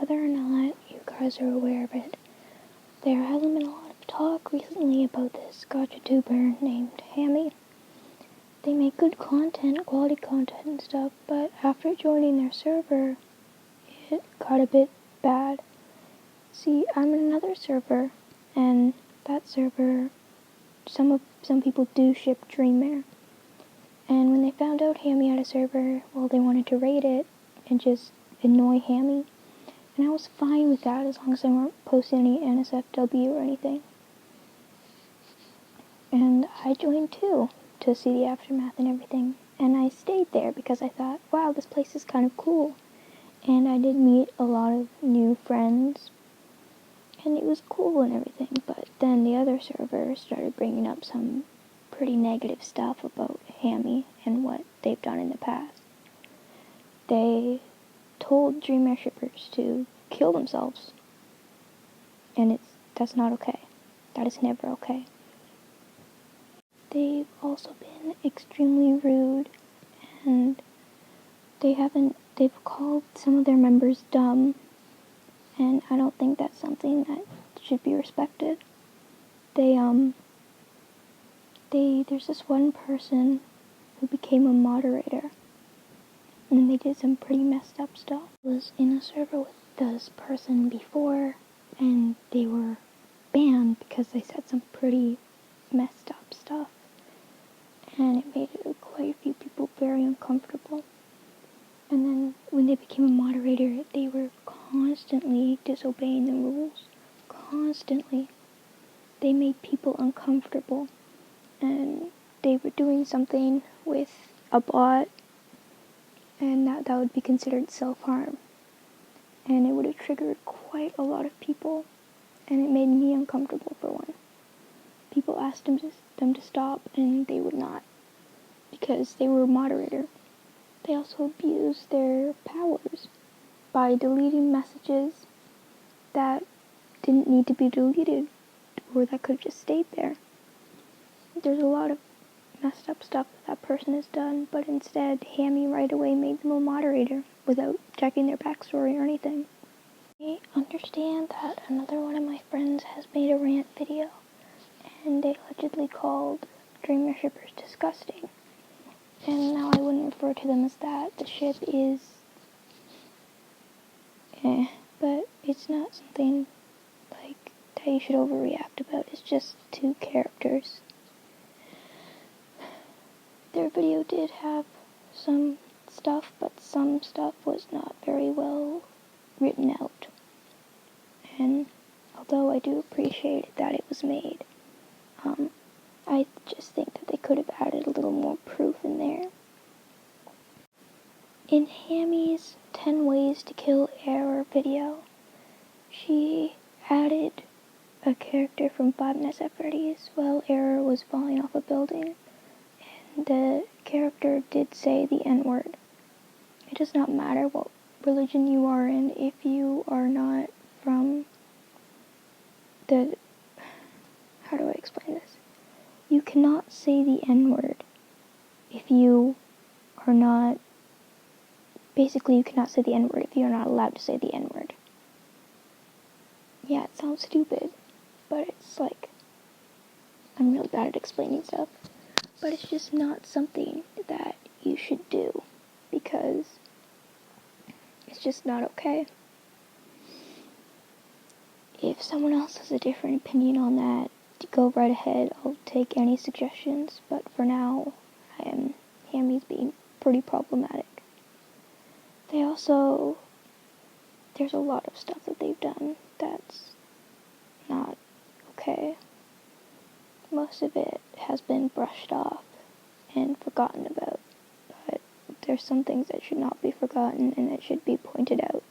whether or not you guys are aware of it, there hasn't been a lot of talk recently about this gotcha tuber named Hammy. They make good content, quality content and stuff, but after joining their server, it got a bit bad. See, I'm in another server, and that server, some people do ship Dreammare. And when they found out Hammy had a server, well, they wanted to raid it and just annoy Hammy. And I was fine with that as long as I weren't posting any NSFW or anything. And I joined too, to see the aftermath and everything. And I stayed there because I thought, wow, this place is kind of cool. And I did meet a lot of new friends. And it was cool and everything. But then the other server started bringing up some pretty negative stuff about Hammy and what they've done in the past. They told Dreammare shippers to kill themselves. And that's not okay. That is never okay. They've also been extremely rude, and they've called some of their members dumb, and I don't think that's something that should be respected. There's this one person who became a moderator, and they did some pretty messed up stuff. I was in a server with this person before, and they were banned because they said some pretty messed up stuff. And it made quite a few people very uncomfortable. And then when they became a moderator, they were constantly disobeying the rules. Constantly. They made people uncomfortable. And they were doing something with a bot, and that would be considered self-harm. And it would have triggered quite a lot of people, and it made me uncomfortable for one. People asked them to stop, and they would not, because they were a moderator. They also abused their powers by deleting messages that didn't need to be deleted, or that could have just stayed there. There's a lot of messed up stuff that person has done, but instead, Hammy right away made them a moderator without checking their backstory or anything. I understand that another one of my friends has made a rant video, and they allegedly called Dreammare shippers disgusting. And now I wouldn't refer to them as that. The ship is but it's not something like that you should overreact about. It's just two characters. Their video did have some stuff, but some stuff was not very well written out. And although I do appreciate that it was made, I just think that they could have added a little more proof in there. In Hammy's 10 Ways to Kill Error video, she added a character from Five Nights at Freddy's while Error was falling off a building, and the character did say the N-word. It does not matter what religion you are in if you are not from how do I explain this? You cannot say the N-word if you are not, basically you cannot say the N-word if you're not allowed to say the N-word. Yeah, it sounds stupid, but it's like, I'm really bad at explaining stuff, but it's just not something that you should do, because it's just not okay. If someone else has a different opinion on that, go right ahead. I'll take any suggestions, but for now, Hammy's being pretty problematic. There's a lot of stuff that they've done that's not okay. Most of it has been brushed off and forgotten about, but there's some things that should not be forgotten and that should be pointed out.